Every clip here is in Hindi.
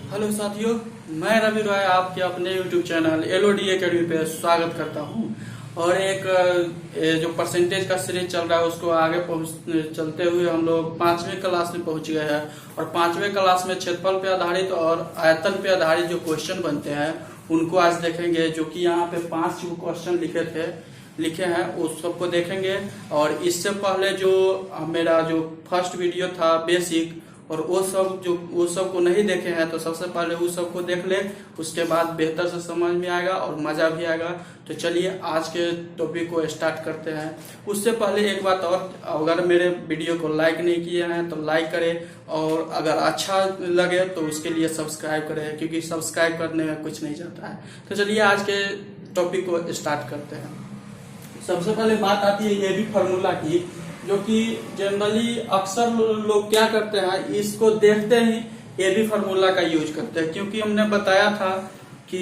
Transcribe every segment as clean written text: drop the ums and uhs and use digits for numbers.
हेलो साथियों, मैं रवि रॉय आपके अपने YouTube चैनल LOD एकेडमी पे स्वागत करता हूं। और एक जो परसेंटेज का सीरीज चल रहा है उसको आगे चलते हुए हम लोग 5वीं क्लास में पहुंच गए हैं। और 5वीं क्लास में क्षेत्रफल पे आधारित और आयतन पे आधारित जो क्वेश्चन बनते हैं उनको आज देखेंगे, जो कि यहाँ पे 5 क्वेश्चन लिखे हैं उस सबको देखेंगे। और इससे पहले जो मेरा जो फर्स्ट वीडियो था बेसिक, और वो सब को नहीं देखे हैं तो सबसे पहले उस सब को देख ले, उसके बाद बेहतर से समझ में आएगा और मजा भी आएगा। तो चलिए आज के टॉपिक को स्टार्ट करते हैं। उससे पहले एक बात और, अगर मेरे वीडियो को लाइक नहीं किए हैं तो लाइक करें, और अगर अच्छा लगे तो उसके लिए सब्सक्राइब करें, क्योंकि सब्सक्राइब करने में कुछ नहीं जाता है। तो चलिए आज के टॉपिक को स्टार्ट करते हैं। सबसे पहले बात आती है ये भी फार्मूला की, जो कि जनरली अक्सर लोग क्या करते हैं, इसको देखते ही ये भी फार्मूला का यूज करते हैं। क्योंकि हमने बताया था कि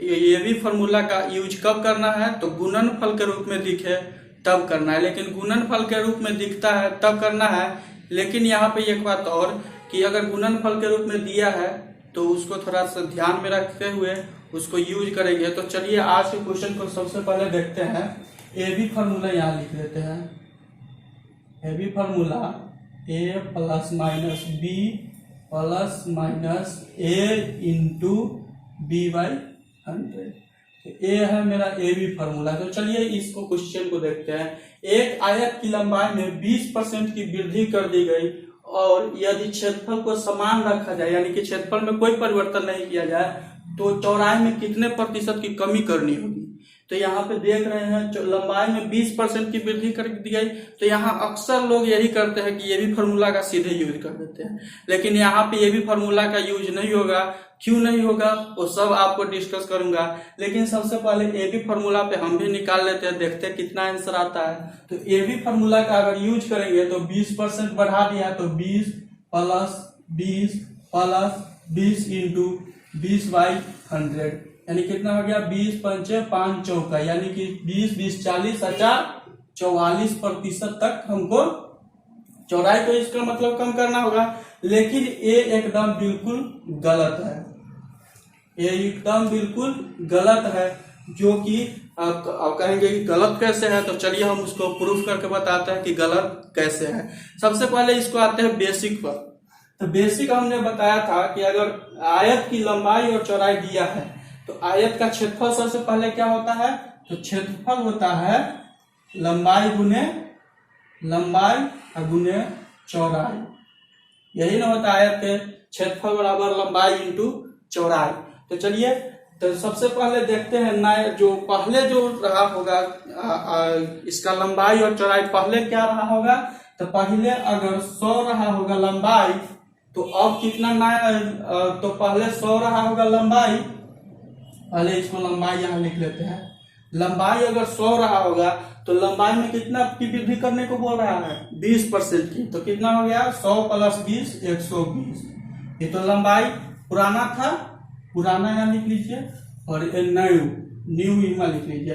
ये भी फार्मूला का यूज कब करना है, तो गुणनफल के रूप में दिखे तब करना है। लेकिन गुणनफल के रूप में दिखता है तब करना है। लेकिन यहाँ पे एक बात और, कि अगर गुणनफल के रूप में दिया है तो उसको थोड़ा सा ध्यान में रखते हुए उसको यूज करेंगे। तो चलिए आज के क्वेश्चन को सबसे पहले देखते हैं। ए बी फार्मूला यहाँ लिख लेते हैं। A B formula A plus minus B plus minus A into B by 100। तो ए है मेरा ए बी फार्मूला। तो चलिए इसको क्वेश्चन को देखते हैं। एक आयत की लंबाई में 20% की वृद्धि कर दी गई, और यदि क्षेत्रफल को समान रखा जाए, यानी कि क्षेत्रफल में कोई परिवर्तन नहीं किया जाए, तो चौड़ाई में कितने प्रतिशत की कमी करनी होगी। तो यहाँ पे देख रहे हैं लंबाई में 20% की वृद्धि कर दी गई। तो यहाँ अक्सर लोग यही करते हैं कि ये भी फार्मूला का सीधे यूज कर देते हैं। लेकिन यहाँ पे ये भी फार्मूला का यूज नहीं होगा। क्यों नहीं होगा वो सब आपको डिस्कस करूंगा। लेकिन सबसे पहले ए बी फार्मूला पे हम भी निकाल लेते हैं, देखते हैं कितना आंसर आता है। तो ए बी फार्मूला का अगर यूज करेंगे तो 20% बढ़ा दिया तो 20 प्लस 20 प्लस 20 इंटू 20 बाई 100, यानी कितना हो गया 20 पंचे 5 चौका, यानी कि 20 20 40 44% तक हमको चौड़ाई को इसका मतलब कम करना होगा। लेकिन ये एकदम बिल्कुल गलत है। ये एकदम बिल्कुल गलत है, जो कि आप कहेंगे कि गलत कैसे है। तो चलिए हम उसको प्रूफ करके बताते हैं कि गलत कैसे है। सबसे पहले इसको आते हैं बेसिक पर। तो बेसिक हमने बताया था कि अगर आयत की लंबाई और चौड़ाई दिया है तो आयत का क्षेत्रफल सबसे पहले क्या होता है, तो क्षेत्रफल होता है लंबाई गुने चौड़ाई। यही ना होता है आयत के क्षेत्रफल बराबर लंबाई इंटू चौड़ाई। तो चलिए तो सबसे पहले देखते हैं जो पहले जो रहा होगा इसका लंबाई और चौड़ाई पहले क्या रहा होगा। तो पहले अगर 100 रहा होगा लंबाई, तो अब कितना तो पहले 100 रहा होगा लंबाई। पहले इसको लंबाई यहाँ लिख लेते हैं। लंबाई अगर 100 रहा होगा तो लंबाई में कितना की वृद्धि करने को बोल रहा है, 20% की। तो कितना हो गया 100 प्लस 20 120। ये तो लंबाई पुराना था, पुराना यहाँ लिख लीजिए, और न्यू यहाँ लिख लीजिए।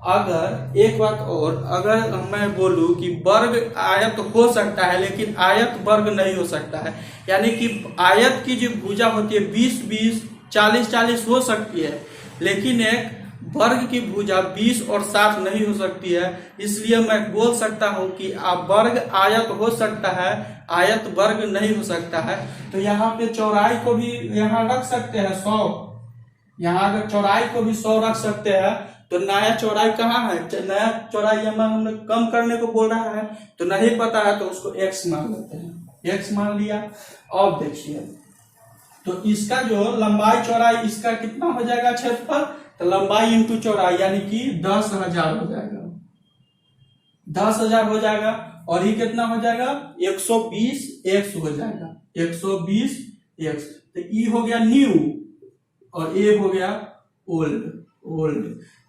अगर एक बात और, अगर मैं बोलूं कि वर्ग आयत हो सकता है लेकिन आयत वर्ग नहीं हो सकता है, यानी कि आयत की जो भुजा होती है 20 20 40 40 हो सकती है, लेकिन एक वर्ग की भुजा 20 और 60 नहीं हो सकती है। इसलिए मैं बोल सकता हूं कि वर्ग आयत हो सकता है, आयत वर्ग नहीं हो सकता है। तो यहाँ पे चौड़ाई को भी यहाँ रख सकते हैं 100। यहाँ अगर चौड़ाई को भी 100 रख सकते हैं, तो नया चौड़ाई कहाँ है, नया चौड़ाई हमने कम करने को बोल रहा है, तो नहीं पता है तो उसको x मान लेते हैं। x मान लिया। अब देखिए तो इसका जो लंबाई चौड़ाई इसका कितना हो जाएगा क्षेत्रफल, तो लंबाई इंटू चौड़ाई, यानी कि 10,000 हो जाएगा। 10,000 हो जाएगा। और ये कितना हो जाएगा 120 x हो जाएगा, 120 x। तो ई हो गया न्यू और ए हो गया ओल्ड।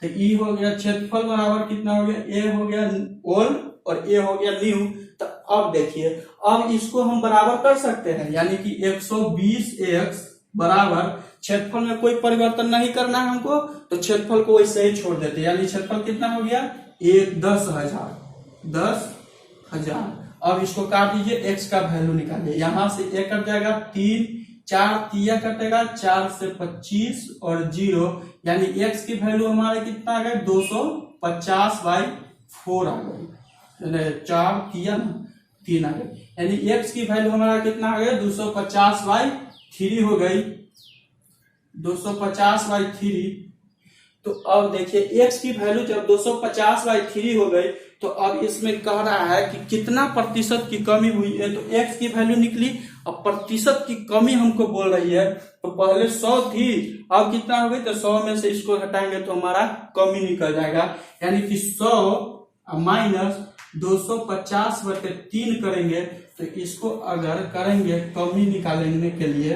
तो ई हो गया क्षेत्रफल बराबर कितना हो गया, ए हो गया ओल्ड और ए हो गया न्यू। तो अब देखिए, अब इसको हम बराबर कर सकते हैं, यानी कि 120x बराबर क्षेत्रफल में कोई परिवर्तन नहीं करना है हमको, तो क्षेत्रफल को वैसे ही छोड़ देते हैं। यानी क्षेत्रफल कितना हो गया 10,000। अब इसको काट दीजिए, x का वैल्यू निकालिए। यहां से 1 कट जाएगा, 3 4 तिया कटेगा, 4 से 25 और 0, यानी x की वैल्यू हमारे कितना आ गया 250/4 आ गई। 4 तिया 3 आ गई, यानी x की वैल्यू हमारा कितना आ गया 250/3 हो गई, 250/3। तो अब देखिए x की वैल्यू जब 250/3 हो गई, तो अब इसमें कह रहा है कि कितना प्रतिशत की कमी हुई है, तो x की वैल्यू निकली। अब प्रतिशत की कमी हमको बोल रही है, तो पहले 100 थी, अब कितना हो गई, तो 100 में से इसको हटाएंगे तो हमारा कमी निकल जाएगा, यानी कि 100 माइनस 250/3 करेंगे, तो इसको अगर करेंगे कमी निकालने के लिए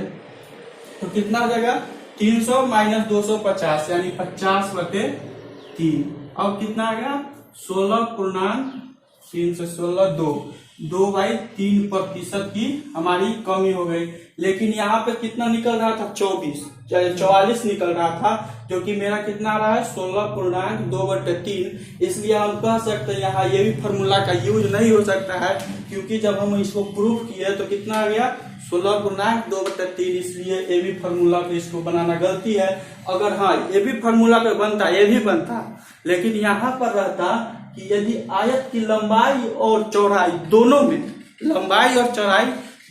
तो कितना हो जाएगा 300 माइनस 250, यानी 50/3। अब कितना आ गया 16.3 से 16 2/3 प्रतिशत की हमारी कमी हो गई। लेकिन यहाँ पे कितना निकल रहा था 44 निकल रहा था, जो कि मेरा कितना आ रहा है 16.2/3। इसलिए हम कह सकते हैं यहाँ ये भी फॉर्मूला का यूज नहीं हो सकता है, क्योंकि जब हम इसको प्रूफ किए तो कितना आ गया 16.2/3। इसलिए ए बी फॉर्मूला पे इसको बनाना गलती है। अगर हाँ ए बी फॉर्मूला पे बनता, ये भी बनता, लेकिन यहाँ पर रहता कि यदि आयत की लंबाई और चौड़ाई दोनों में, लंबाई और चौड़ाई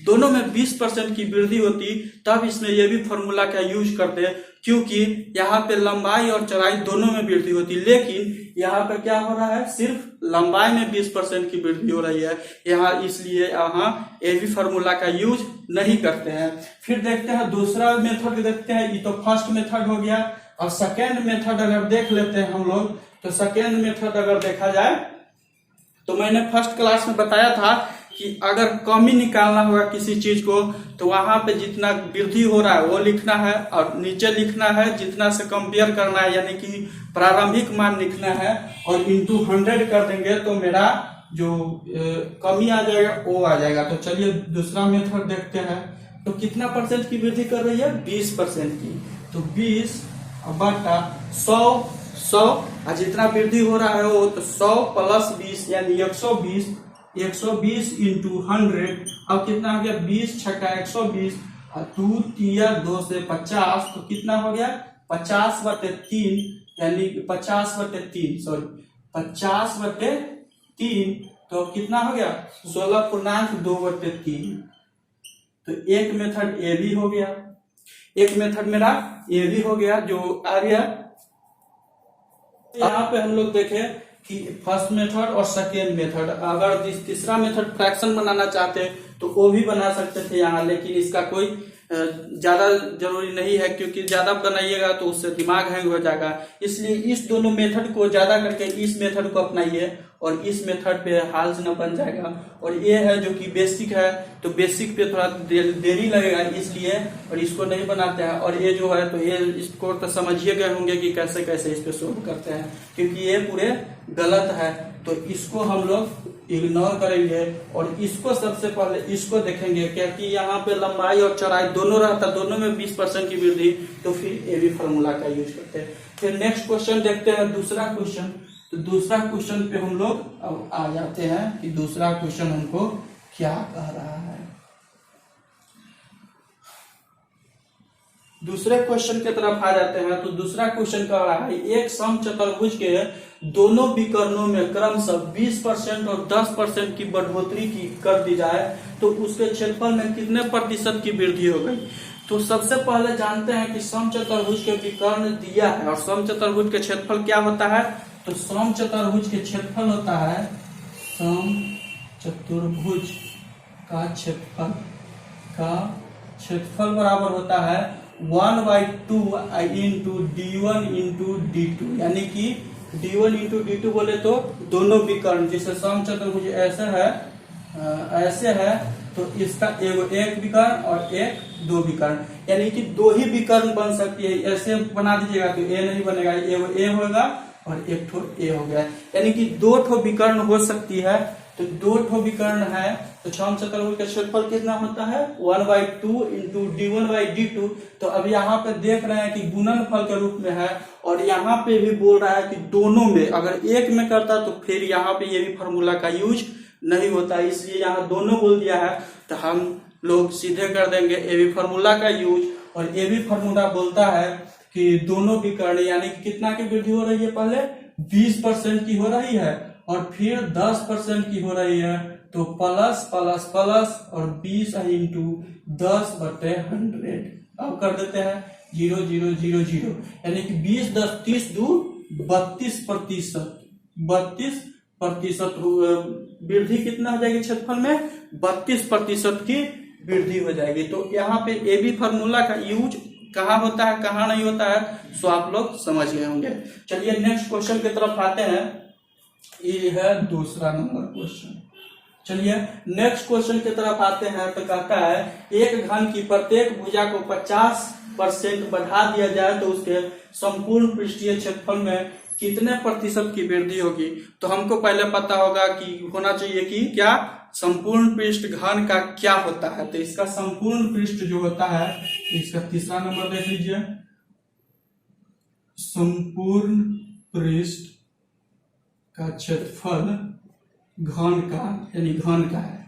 दोनों में 20% की वृद्धि होती, तब इसमें ये भी फॉर्मूला का यूज करते, क्योंकि यहाँ पे लंबाई और चौड़ाई दोनों में वृद्धि होती। लेकिन यहाँ पे क्या हो रहा है, सिर्फ लंबाई में 20% की वृद्धि हो रही है यहाँ, इसलिए यहाँ ये भी फॉर्मूला का यूज नहीं करते हैं। फिर देखते हैं दूसरा मेथड देखते हैं। ये तो फर्स्ट मेथड हो गया। और सेकेंड मेथड अगर देख लेते हैं हम लोग, तो सेकेंड मेथड अगर देखा जाए तो मैंने फर्स्ट क्लास में बताया था कि अगर कमी निकालना होगा किसी चीज को, तो वहां पे जितना वृद्धि हो रहा है वो लिखना है, और नीचे लिखना है जितना से कंपेयर करना है, यानी कि प्रारंभिक मान लिखना है, और इंटू 100 कर देंगे तो मेरा जो कमी आ जाएगा वो आ जाएगा। तो चलिए दूसरा मेथड देखते हैं। तो कितना परसेंट की वृद्धि कर रही है 20% की, तो 20/100 और जितना वृद्धि हो रहा है वो तो 100 + 20 यानी 120 इंटू 100। अब कितना हो गया 20 × 120 और 2 तिया 2 से 50, तो कितना हो गया 50/3, यानी 50/3 तो कितना हो गया 16.2/3। तो एक मेथड ए भी हो गया, एक मेथड मेरा ये भी हो गया जो आ गया। यहाँ पे हम लोग देखें कि फर्स्ट मेथड और सेकेंड मेथड, अगर तीसरा मेथड फ्रैक्शन बनाना चाहते तो वो भी बना सकते थे यहाँ, लेकिन इसका कोई ज्यादा जरूरी नहीं है, क्योंकि ज्यादा बनाइएगा तो उससे दिमाग हैंग हो जाएगा। इसलिए इस दोनों मेथड को ज्यादा करके इस मेथड को अपनाइए, और इस मेथड पे हाल से न बन जाएगा। और ये है जो कि बेसिक है, तो बेसिक पे थोड़ा देरी लगेगा इसलिए, और इसको नहीं बनाते हैं। और ये जो है तो ये इसको तो समझिए गए होंगे कि कैसे कैसे इस पे सोल्व करते हैं, क्योंकि ये पूरे गलत है। तो इसको हम लोग इग्नोर करेंगे और इसको सबसे पहले इसको देखेंगे, क्योंकि यहाँ पे लंबाई और चौड़ाई दोनों रहता, दोनों में 20% की वृद्धि, तो फिर ये भी फॉर्मूला का यूज करते हैं। फिर नेक्स्ट क्वेश्चन देखते हैं, दूसरा क्वेश्चन। तो दूसरा क्वेश्चन पे हम लोग अब आ जाते हैं कि दूसरा क्वेश्चन हमको क्या कह रहा है। दूसरे क्वेश्चन की तरफ आ जाते हैं। तो दूसरा क्वेश्चन कह रहा है एक समचतुर्भुज के दोनों विकर्णों में क्रमशः 20% और 10% की बढ़ोतरी की कर दी जाए तो उसके क्षेत्रफल में कितने प्रतिशत की वृद्धि हो गई। तो सबसे पहले जानते हैं कि समचतुर्भुज के विकर्ण दिया है, और समचतुर्भुज के क्षेत्रफल क्या होता है। तो समचतुर्भुज के क्षेत्रफल होता है, समचतुर्भुज का क्षेत्रफल बराबर होता है 1/2 इंटू d1 इंटू d2, यानी कि d1 इंटू d2 बोले तो दोनों विकर्ण, जैसे समचतुर्भुज ऐसे है तो इसका एक विकर्ण और एक दो विकर्ण, यानी कि दो ही विकर्ण बन सकती है। ऐसे बना दीजिएगा तो ए नहीं बनेगा, एगो ए होगा और एक ठो ए हो गया, यानी कि दो ठो विकर्ण हो सकती है। तो दो ठो विकर्ण है तो समचतुर्भुज का क्षेत्रफल कितना होता है 1/2 इंटू d1/d2। तो अब यहाँ पे देख रहे हैं कि गुणनफल के रूप में है, और यहाँ पे भी बोल रहा है कि दोनों में, अगर एक में करता तो फिर यहाँ पे ये भी फॉर्मूला का यूज नहीं होता, इसलिए यहाँ दोनों बोल दिया है। तो हम लोग सीधे कर देंगे ए बी फार्मूला का यूज। और ए बी फार्मूला बोलता है कि दोनों विकर्ण यानी कितना की वृद्धि हो रही है, पहले 20% की हो रही है और फिर 10% की हो रही है, तो प्लस प्लस प्लस और 20 इंटू 10/100। अब कर देते हैं 0 0 0 0 यानी कि 20 10 30 2 32%। 32% वृद्धि कितना हो जाएगी क्षेत्रफल में, 32% की वृद्धि हो जाएगी। तो यहाँ पे ए बी फार्मूला का यूज कहाँ होता है कहाँ नहीं होता है, सो आप लोग समझ गए होंगे। चलिए नेक्स्ट क्वेश्चन की तरफ आते हैं, ये है दूसरा नंबर क्वेश्चन। चलिए नेक्स्ट क्वेश्चन की तरफ आते हैं, तो कहता है एक घन की प्रत्येक भुजा को 50% बढ़ा दिया जाए तो उसके संपूर्ण पृष्ठीय क्षेत्रफल में कितने प्रतिशत की वृद्धि होगी। तो हमको पहले पता होगा कि होना चाहिए कि क्या संपूर्ण पृष्ठ घन का क्या होता है। तो इसका संपूर्ण पृष्ठ जो होता है, इसका तीसरा नंबर देख लीजिए, संपूर्ण पृष्ठ का क्षेत्रफल घन का यानी घन का है,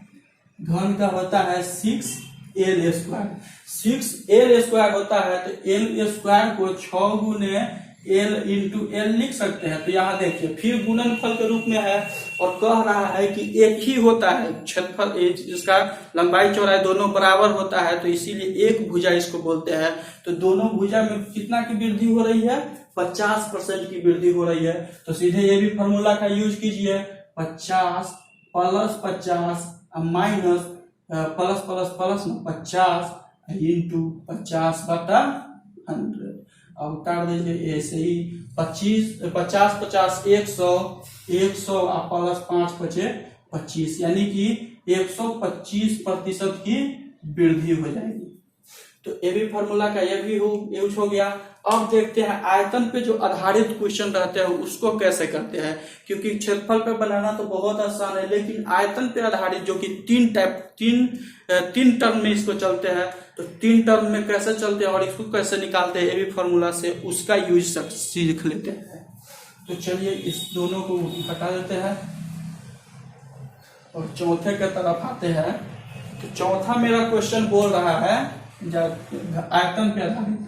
घन का होता है 6L²। 6L² होता है, तो L² को 6 गुने L इंटू L लिख सकते हैं। तो यहाँ देखिए फिर गुणनफल के रूप में है और कह रहा है कि एक ही होता है क्षेत्रफल, इसका लंबाई चौड़ाई दोनों बराबर होता है, तो इसीलिए एक भुजा इसको बोलते हैं। तो दोनों भुजा में कितना की वृद्धि हो रही है, 50% की वृद्धि हो रही है। तो सीधे ये भी फार्मूला का यूज कीजिए, 50 plus 50 minus plus plus plus 50 into 50/100। अब उतार दीजिए ऐसे ही 50 50 100 100 प्लस 5 बचे 25 यानी कि 125% की वृद्धि हो जाएगी। तो ए बी फार्मूला का ये भी यूज हो गया। अब देखते हैं आयतन पे जो आधारित क्वेश्चन रहते हैं उसको कैसे करते हैं, क्योंकि क्षेत्रफल पे बनाना तो बहुत आसान है, लेकिन आयतन पे आधारित जो कि तीन टर्म में इसको चलते हैं, तो 3 टर्म में कैसे चलते हैं और इसको कैसे निकालते हैं ए बी फार्मूला से, उसका यूज सीख लेते हैं। तो चलिए इस दोनों को हटा देते हैं और चौथे की तरफ आते हैं। तो चौथा मेरा क्वेश्चन बोल रहा है आयतन पे आधारित,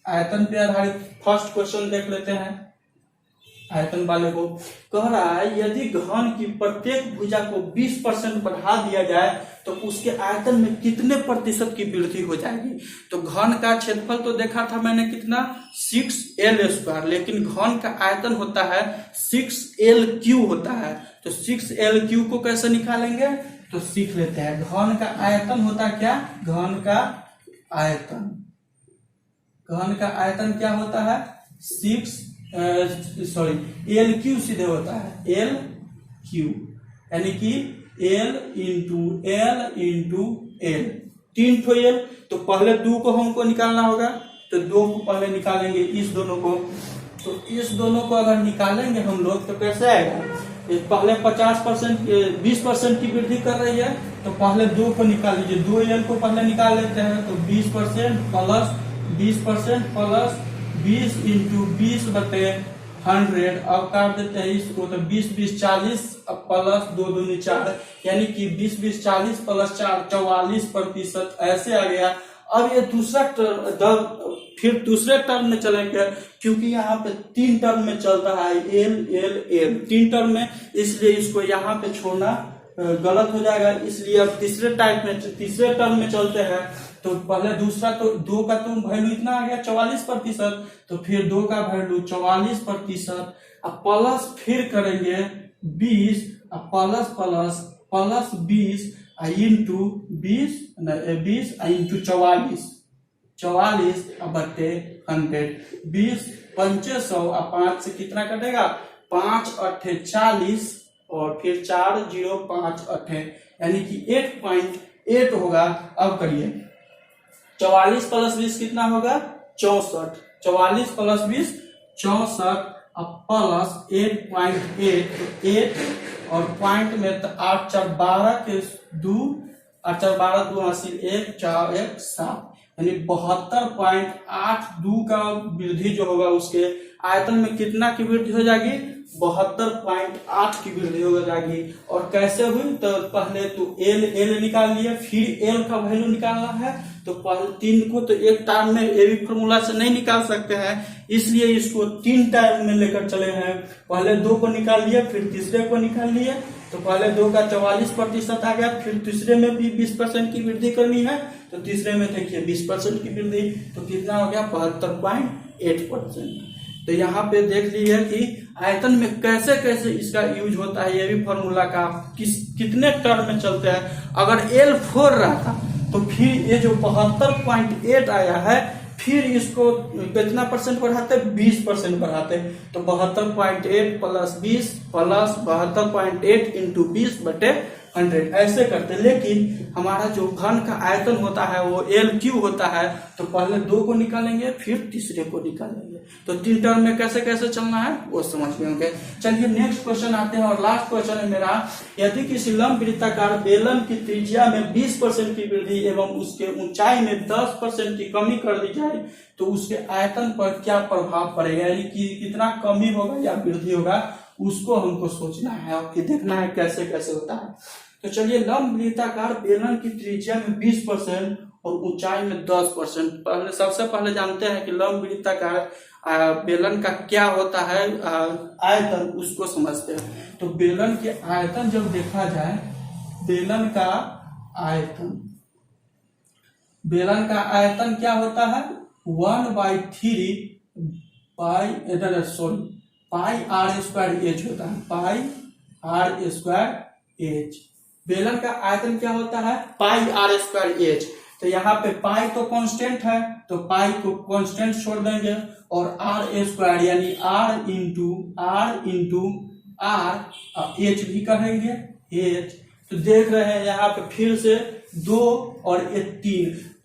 आयतन पे आधारित फर्स्ट क्वेश्चन देख लेते हैं। आयतन वाले को कह रहा है यदि घन की प्रत्येक भुजा को 20% बढ़ा दिया जाए तो उसके आयतन में कितने प्रतिशत की वृद्धि हो जाएगी। तो घन का क्षेत्रफल तो देखा था मैंने कितना, 6L², लेकिन घन का आयतन होता है 6L³ होता है। तो 6L³ को कैसे निकालेंगे, तो सीख लेते हैं। घन का आयतन होता क्या, घन का आयतन क्या होता है, L³ सीधे होता है, L³ यानी कि L इंटू L 3 ठो L। तो पहले 2 को हमको निकालना होगा, तो 2 को पहले निकालेंगे इस दोनों को। तो इस दोनों को अगर निकालेंगे हम लोग तो कैसे आएगा, पहले 20% की वृद्धि कर रही है, तो पहले 2 को निकाल लीजिए, 2L को पहले निकाल लेते हैं। तो 20% प्लस 20% प्लस 20 इंटू 20/100। अब काट देते हैं इसको, तो 20 20 40 प्लस 2 दूनी 4 यानी कि 20 20 40 प्लस 4 44% ऐसे आ गया। अब ये दूसरा फिर दूसरे टर्म में चलेंगे, क्योंकि यहाँ पे 3 टर्म में चलता है L 3 टर्म में, इसलिए इसको यहाँ पे छोड़ना गलत हो जाएगा। इसलिए अब तीसरे टर्म में चलते हैं। तो पहले दूसरा, तो 2 का तो वैल्यू इतना आ गया 44%, तो फिर 2 का वैल्यू 44%, अब प्लस फिर करेंगे 20 plus plus plus 20 into 20 into 44/100। 20 500 और 5 से कितना कटेगा, 5 8 40 और फिर 4 0 5 8 यानी कि 8.8 होगा। अब करिए 44 प्लस 20 कितना होगा, 64। 44 प्लस 20 64 प्लस 8.8, तो 8 और पॉइंट में तो 8 4 12 के 2 8 4 12 2 80 1 4 1 7 यानी 72.82 का वृद्धि जो होगा उसके आयतन में कितना की वृद्धि हो जाएगी, 72.8 की वृद्धि हो जाएगी। और कैसे हुई, तो पहले तो एल निकाल लिया, फिर एल का वैल्यू निकालना है। तो पहले 3 को तो एक टाइम में ए बी फॉर्मूला से नहीं निकाल सकते हैं, इसलिए इसको 3 टाइम में लेकर चले हैं। पहले 2 को निकाल लिया, फिर तीसरे को निकाल लिया। तो पहले 2 का 44% आ गया, फिर तीसरे में भी 20% की वृद्धि करनी है, तो तीसरे में देखिए 20% की वृद्धि, तो कितना हो गया 72.8%। तो यहाँ पे देख लीजिए कि आयतन में कैसे कैसे इसका यूज होता है, ये भी फॉर्मूला का कितने टर्म में चलते हैं। अगर L4 रहता तो फिर ये जो 72.8 आया है, फिर इसको कितना परसेंट बढ़ाते, 20% बढ़ाते। तो 72.8 प्लस 20 प्लस 72.8 इंटू 20/100 ऐसे करते। लेकिन हमारा जो घन का आयतन होता है वो LQ होता है, तो पहले 2 को निकालेंगे, फिर तीसरे को निकालेंगे। तो 3 टर्म में कैसे कैसे चलना है वो समझ में होंगे। चलिए नेक्स्ट क्वेश्चन आते हैं, और लास्ट क्वेश्चन है मेरा। यदि किसी लंब वृत्ताकार बेलन की त्रिज्या में 20% की वृद्धि एवं उसके ऊंचाई में 10% की कमी कर दी जाए, तो उसके आयतन पर क्या प्रभाव पड़ेगा, यानी कि कितना कमी होगा या वृद्धि होगा, उसको हमको सोचना है और कि देखना है कैसे कैसे होता है। तो चलिए, लंब वृत्ताकार बेलन की त्रिज्या में 20% और ऊंचाई में 10%। पहले सबसे पहले जानते हैं कि लंब वृत्ताकार बेलन का क्या होता है आयतन, उसको समझते हैं। तो बेलन के आयतन जब देखा जाए, बेलन का आयतन क्या होता है, 1/3 पाई r² होता है, पाई r²। बेलन का आयतन क्या होता है, पाई r²। तो यहाँ पे पाई तो कांस्टेंट है, तो पाई को कांस्टेंट छोड़ देंगे, और r² यानी r इंटू h भी कहेंगे h। तो देख रहे हैं यहाँ पे फिर से 2 और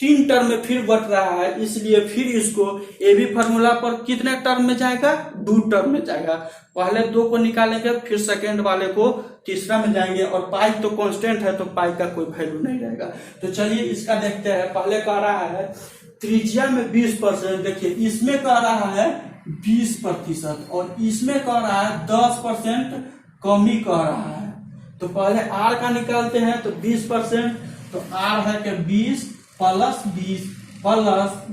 3 टर्म में फिर बढ़ रहा है, इसलिए फिर इसको ए बी फॉर्मूला पर कितने टर्म में जाएगा, 2 टर्म में जाएगा। पहले 2 को निकालेंगे, फिर सेकेंड वाले को तीसरा में जाएंगे, और पाई तो कांस्टेंट है, तो पाई का कोई वैल्यू नहीं रहेगा। तो चलिए इसका देखते हैं। पहले कह रहा है त्रिज्या में 20%, देखिए इसमें कह रहा है 20% और इसमें कह रहा है 10% कमी कह रहा है। तो पहले r का निकालते हैं, तो 20%, तो r है कि 20 प्लस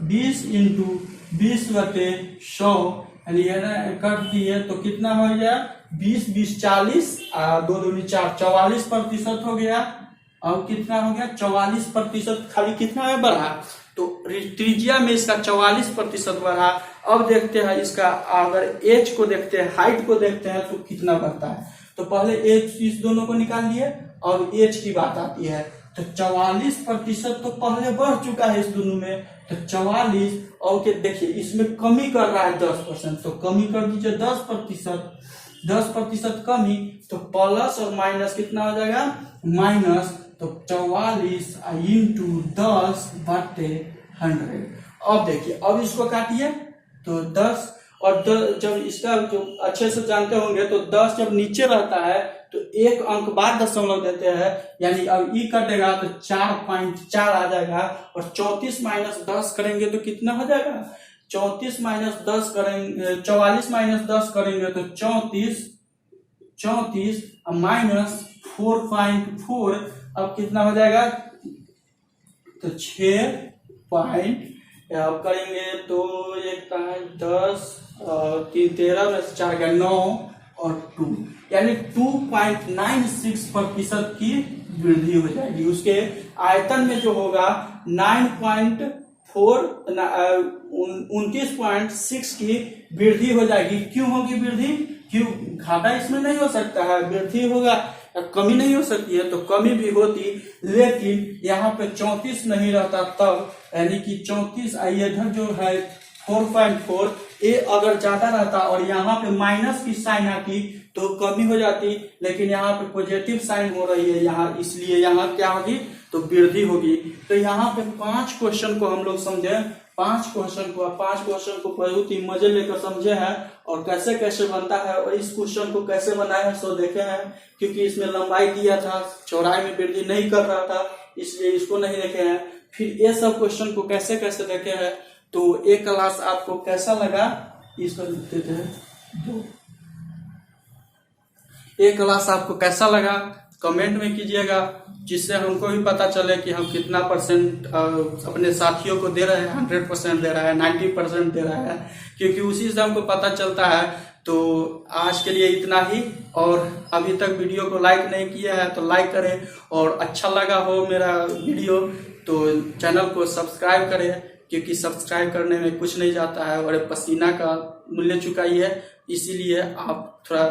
20 इंटू 20/100, यानी कर दिए तो कितना हो गया, 20 40, 2 दूनी 4, 44% हो गया। अब कितना हो गया, 44% खाली कितना है बढ़ा, तो त्रिज्या में इसका 44% बढ़ा। अब देखते हैं इसका, अगर एच को देखते हैं, हाइट को देखते हैं, तो कितना बढ़ता है। तो पहले एच इस दोनों को निकाल लिए, अब एच की बात आती है। तो 44% तो पहले बढ़ चुका है इस दोनों में, तो 44। और देखिए इसमें कमी कर रहा है 10%, तो कमी कर दीजिए 10% कमी, तो प्लस और माइनस कितना हो जाएगा, माइनस। तो 44 इंटू 10/100। अब देखिए, अब इसको काटिए, तो 10 और 10, जब इसका जो अच्छे से जानते होंगे, तो 10 जब नीचे रहता है तो एक अंक बाद दशमलव देते हैं, यानी अब ई कटेगा तो 4.4 आ जाएगा। और 34 माइनस 10 करेंगे तो कितना हो जाएगा, 34 माइनस 10 करेंगे, 44 माइनस 10 करेंगे तो 34 माइनस 4.4, अब कितना हो जाएगा, तो 6. अब करेंगे तो एक 10 13 में 4 गया 9 और 2, यानी 2.96% की वृद्धि हो जाएगी। उसके आयतन में जो होगा 29.6 की वृद्धि हो जाएगी। क्यों होगी वृद्धि, क्यों, घाटा इसमें नहीं हो सकता है, वृद्धि होगा, कमी नहीं हो सकती है, तो कमी भी होती, लेकिन यहाँ पे 34 नहीं रहता तब, यानी कि 34 इधर जो है 4.4, ए अगर ज्यादा रहता और यहाँ पे माइनस की साइन आती तो कमी हो जाती, लेकिन यहाँ पे पॉजिटिव साइन हो रही है यहाँ, इसलिए यहाँ क्या होगी, तो वृद्धि होगी। तो यहाँ पे 5 क्वेश्चन को हम लोग समझे, 5 क्वेश्चन को बहुत ही मजे लेकर समझे हैं, और कैसे कैसे बनता है, और इस क्वेश्चन को कैसे बनाए हैं सो देखे हैं, क्योंकि इसमें लंबाई दिया था, चौड़ाई में वृद्धि नहीं कर रहा था, इसलिए इसको नहीं देखे हैं। फिर ये सब क्वेश्चन को कैसे कैसे देखे हैं। तो एक क्लास आपको कैसा लगा, इसको लिखते थे 2। ये क्लास आपको कैसा लगा कमेंट में कीजिएगा, जिससे हमको भी पता चले कि हम कितना परसेंट अपने साथियों को दे रहे हैं। 100% दे रहा है, 90% दे रहा है, क्योंकि उसी से हमको पता चलता है। तो आज के लिए इतना ही, और अभी तक वीडियो को लाइक नहीं किया है तो लाइक करें, और अच्छा लगा हो मेरा वीडियो तो चैनल को सब्सक्राइब करें, क्योंकि सब्सक्राइब करने में कुछ नहीं जाता है और पसीना का मूल्य चुकाई है। इसीलिए आप थोड़ा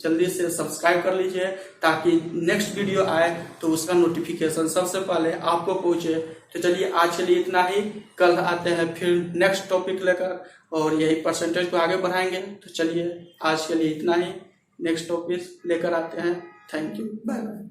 जल्दी से सब्सक्राइब कर लीजिए, ताकि नेक्स्ट वीडियो आए तो उसका नोटिफिकेशन सबसे पहले आपको पहुंचे। तो चलिए आज के लिए इतना ही, कल आते हैं फिर नेक्स्ट टॉपिक लेकर, और यही परसेंटेज को आगे बढ़ाएंगे। तो चलिए आज के लिए इतना ही, नेक्स्ट टॉपिक लेकर आते हैं। Thank you, bye bye.